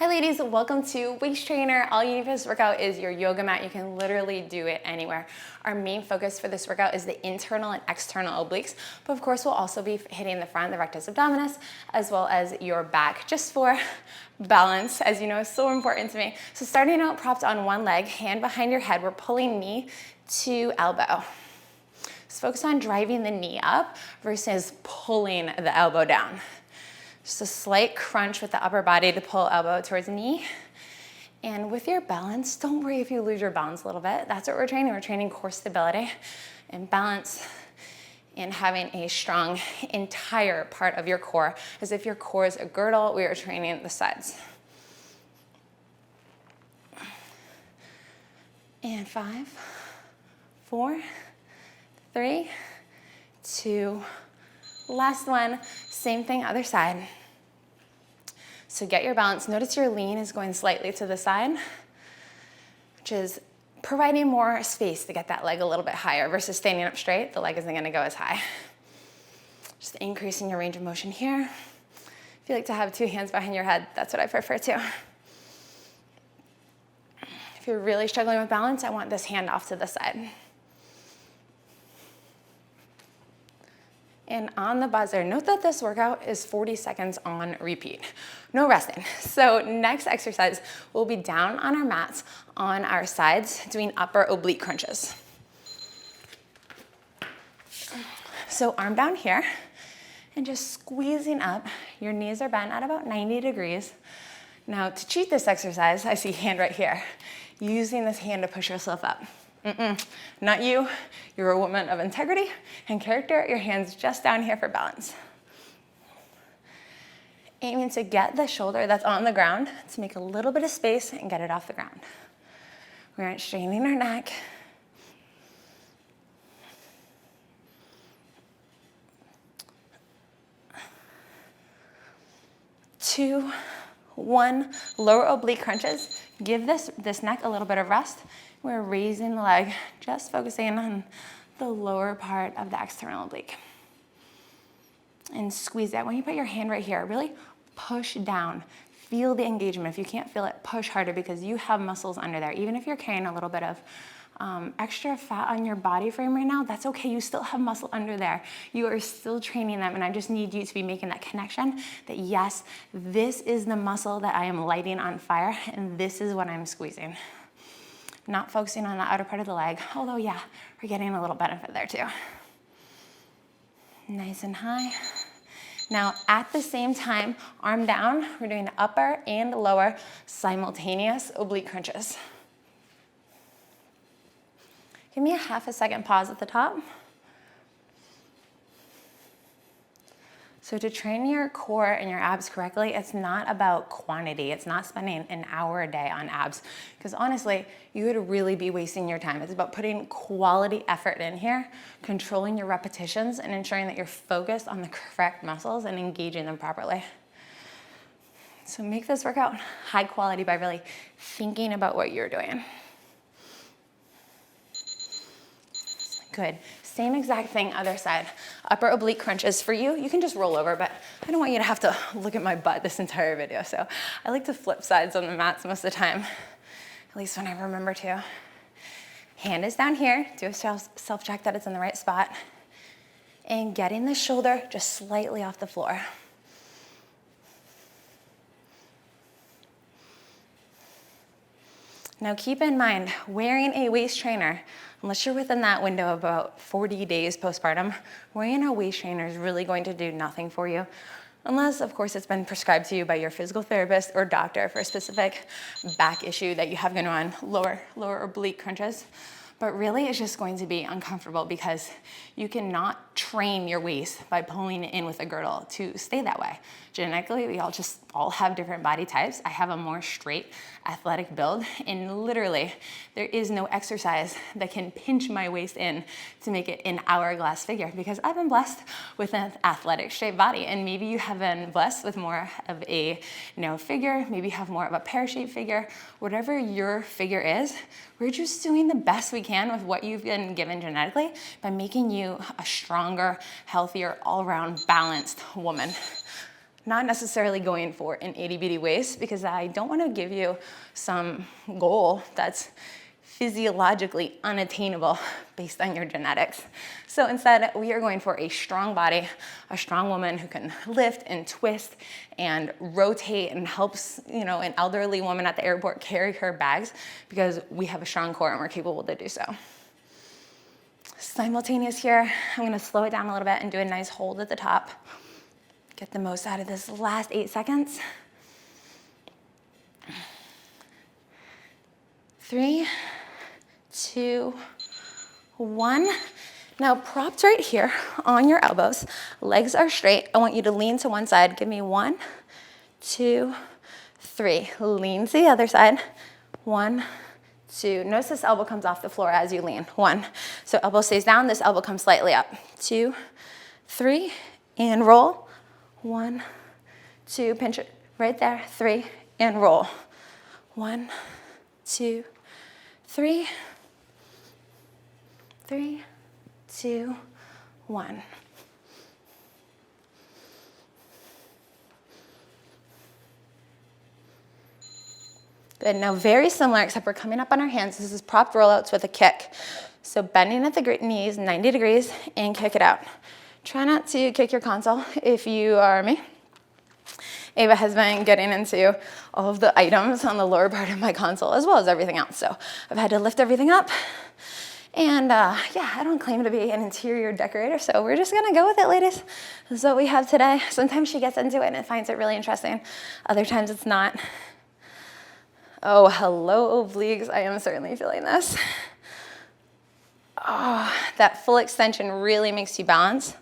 Hi ladies, welcome to Waist Trainer. All you need for this workout is your yoga mat. You can literally do it anywhere. Our main focus for this workout is the internal and external obliques, but of course we'll also be hitting the front, the rectus abdominis, as well as your back, just for balance, as you know, is so important to me. So starting out propped on one leg, hand behind your head, we're pulling knee to elbow. Just focus on driving the knee up versus pulling the elbow down. Just a slight crunch with the upper body to pull elbow towards knee. And with your balance, don't worry if you lose your balance a little bit. That's what we're training. We're training core stability and balance and having a strong entire part of your core. As if your core is a girdle, we are training the sides. And 5, 4, 3, 2, last one. Same thing, other side. So get your balance. Notice your lean is going slightly to the side, which is providing more space to get that leg a little bit higher versus standing up straight. The leg isn't going to go as high. Just increasing your range of motion here. If you like to have two hands behind your head, that's what I prefer too. If you're really struggling with balance, I want this hand off to the side. And on the buzzer, note that this workout is 40 seconds on repeat. No resting. So next exercise, we'll be down on our mats on our sides doing upper oblique crunches. So arm down here and just squeezing up. Your knees are bent at about 90 degrees. Now to cheat this exercise, I see hand right here. Using this hand to push yourself up. Not you. You're a woman of integrity and character. Your hand's just down here for balance. Aiming to get the shoulder that's on the ground to make a little bit of space and get it off the ground. We aren't straining our neck. Two, one, lower oblique crunches. Give this neck a little bit of rest. We're raising the leg, just focusing on the lower part of the external oblique. And squeeze that. When you put your hand right here, really push down. Feel the engagement. If you can't feel it, push harder because you have muscles under there. Even if you're carrying a little bit of extra fat on your body frame right now, that's okay. You still have muscle under there. You are still training them, and I just need you to be making that connection that yes, this is the muscle that I am lighting on fire, and this is what I'm squeezing. Not focusing on the outer part of the leg, although yeah, we're getting a little benefit there too. Nice and high. Now at the same time, arm down, we're doing upper and lower simultaneous oblique crunches. Give me a half a second pause at the top. So to train your core and your abs correctly, it's not about quantity. It's not spending an hour a day on abs, because honestly, you would really be wasting your time. It's about putting quality effort in here, controlling your repetitions, and ensuring that you're focused on the correct muscles and engaging them properly. So make this workout high quality by really thinking about what you're doing. Good. Same exact thing, other side. Upper oblique crunches. For you, you can just roll over, but I don't want you to have to look at my butt this entire video. So I like to flip sides on the mats most of the time, at least when I remember to. Hand is down here. Do a self-check that it's in the right spot. And getting the shoulder just slightly off the floor. Now keep in mind, wearing a waist trainer, unless you're within that window of about 40 days postpartum, wearing a waist trainer is really going to do nothing for you. Unless, of course, it's been prescribed to you by your physical therapist or doctor for a specific back issue that you have going on, lower oblique crunches. But really, it's just going to be uncomfortable because you cannot train your waist by pulling it in with a girdle to stay that way. Genetically, we all have different body types. I have a more straight, athletic build, and literally, there is no exercise that can pinch my waist in to make it an hourglass figure because I've been blessed with an athletic, straight body, and maybe you have been blessed with more of a figure, maybe you have more of a pear-shaped figure. Whatever your figure is, we're just doing the best we can with what you've been given genetically by making you a stronger, healthier, all-around balanced woman. Not necessarily going for an itty bitty waist because I don't want to give you some goal that's physiologically unattainable based on your genetics. So instead, we are going for a strong body, a strong woman who can lift and twist and rotate and helps, an elderly woman at the airport carry her bags because we have a strong core and we're capable to do so. Simultaneous here, I'm gonna slow it down a little bit and do a nice hold at the top. Get the most out of this last 8 seconds. 3, 2, 1. Now propped right here on your elbows, legs are straight. I want you to lean to one side. Give me 1, 2, 3. Lean to the other side. 1, 2. Notice this elbow comes off the floor as you lean. 1. So elbow stays down, this elbow comes slightly up. 2, 3, and roll. 1, 2, pinch it right there. 3, and roll. 1, 2, 3, 3, 2, 1. Good, now very similar, except we're coming up on our hands. This is propped rollouts with a kick. So bending at the knees 90 degrees and kick it out. Try not to kick your console if you are me. Ava has been getting into all of the items on the lower part of my console as well as everything else. So I've had to lift everything up. And I don't claim to be an interior decorator, so we're just gonna go with it, ladies. This is what we have today. Sometimes she gets into it and finds it really interesting. Other times it's not. Oh, hello, obliques. I am certainly feeling this. Oh, that full extension really makes you balance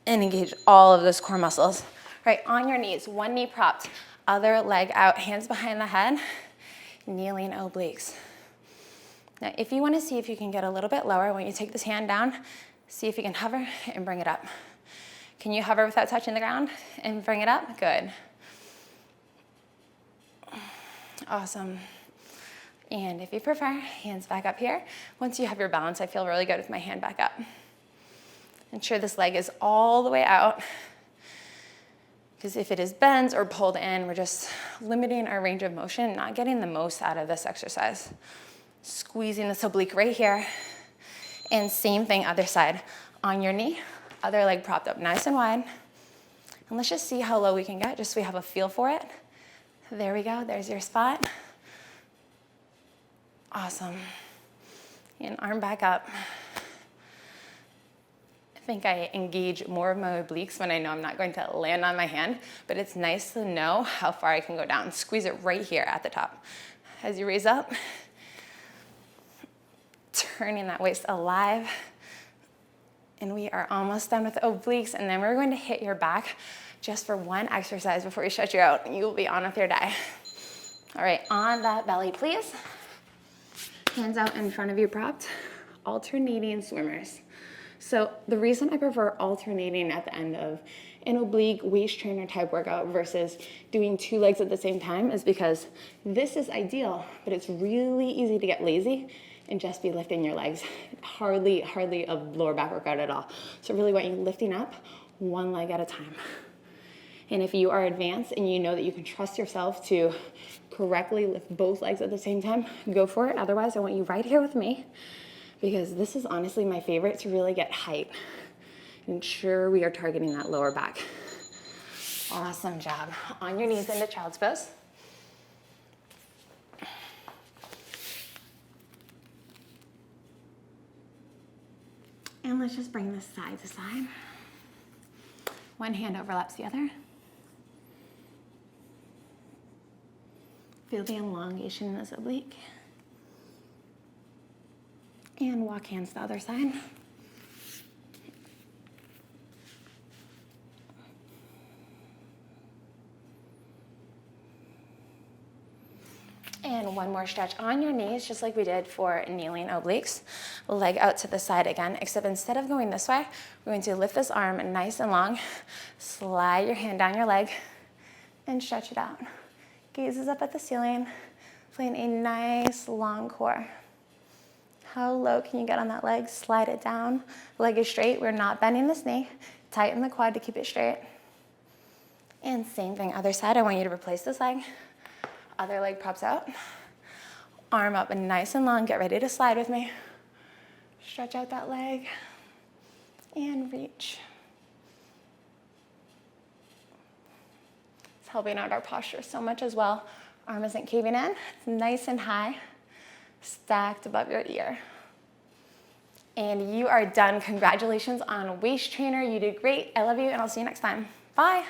and engage all of those core muscles. Right, on your knees, one knee propped, other leg out, hands behind the head, kneeling obliques. Now, if you want to see if you can get a little bit lower, when you take this hand down, see if you can hover and bring it up. Can you hover without touching the ground and bring it up? Good. Awesome. And if you prefer, hands back up here. Once you have your balance, I feel really good with my hand back up. Ensure this leg is all the way out, because if it is bent or pulled in, we're just limiting our range of motion, not getting the most out of this exercise. Squeezing this oblique right here. And same thing, other side. On your knee, other leg propped up nice and wide. And let's just see how low we can get, just so we have a feel for it. There we go, there's your spot. Awesome. And arm back up. I think I engage more of my obliques when I know I'm not going to land on my hand, but it's nice to know how far I can go down. Squeeze it right here at the top. As you raise up, turning that waist alive. And we are almost done with obliques, and then we're going to hit your back just for one exercise before we shut you out. You will be on with your day. All right, on that belly, please. Hands out in front of you propped, alternating swimmers. So the reason I prefer alternating at the end of an oblique waist trainer type workout versus doing 2 legs at the same time is because this is ideal, but it's really easy to get lazy and just be lifting your legs. Hardly a lower back workout at all. So really want you lifting up 1 leg at a time. And if you are advanced and you know that you can trust yourself to correctly lift both legs at the same time, go for it. Otherwise, I want you right here with me, because this is honestly my favorite to really get height. Ensure we are targeting that lower back. Awesome job. On your knees into child's pose. And let's just bring this side to side. One hand overlaps the other. Feel the elongation in this oblique. And walk hands to the other side. And one more stretch on your knees, just like we did for kneeling obliques. Leg out to the side again, except instead of going this way, we're going to lift this arm nice and long, slide your hand down your leg, and stretch it out. Gazes up at the ceiling, feeling a nice long core. How low can you get on that leg? Slide it down. Leg is straight. We're not bending this knee. Tighten the quad to keep it straight. And same thing, other side. I want you to replace this leg. Other leg pops out. Arm up and nice and long. Get ready to slide with me. Stretch out that leg and reach. It's helping out our posture so much as well. Arm isn't caving in. It's nice and high, stacked above your ear. And you are done. Congratulations on waist trainer. You did great. I love you, and I'll see you next time. Bye.